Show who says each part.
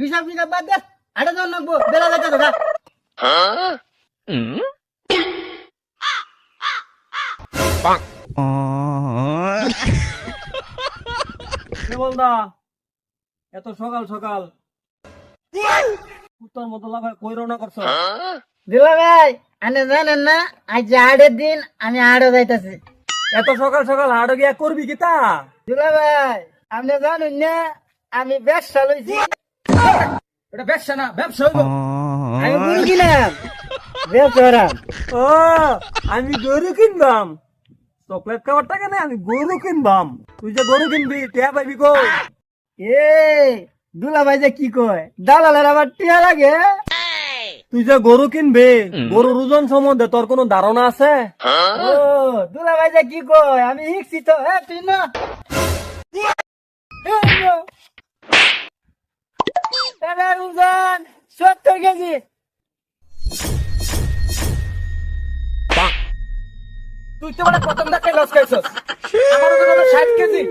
Speaker 1: হিসাব নিকাব বাদ দে, আটা জন নাকবো, বেলা লাগে তো গা।
Speaker 2: কি বলদা এত সকাল সকাল কুত্তার মতো লাফায় কই রওনা করছো?
Speaker 1: দুলা ভাই, আপনি জানেন না আজ যে হাটের দিন, আমি হাটে যাইতাছি।
Speaker 2: এত সকাল সকাল হাট গিয়া করবি কি তা?
Speaker 1: দুলা ভাই, আপনি জানেন না আমি ব্যবসা লইছি।
Speaker 2: এটা ব্যবসা না, ব্যবসা হইব।
Speaker 1: আমি গরু কিনাম, ব্যবসা করাম।
Speaker 2: ও আমি গরু কিনবাম, চকলেট খাওয়ার টাকা নেই, আমি গরু কিনবাম। তুই যে গরু কিনবি টিয়া পাইবি কই?
Speaker 1: এ দুলা ভাই যে কি কয়, দালালের আবার টিয়া লাগে।
Speaker 2: তুই যে গরু কিনবি, গরুর ওজন সম্বন্ধে তোর কোনো ধারণা আছে?
Speaker 1: ও দুলা ভাই যে কি কয়, আমি শিখছি তো। তুই না এটার ওজন 70 কেজি।
Speaker 2: তুই তো মানে প্রথম ধাক্কায় লস খাইছস। আমার ওজন হলো 60 কেজি।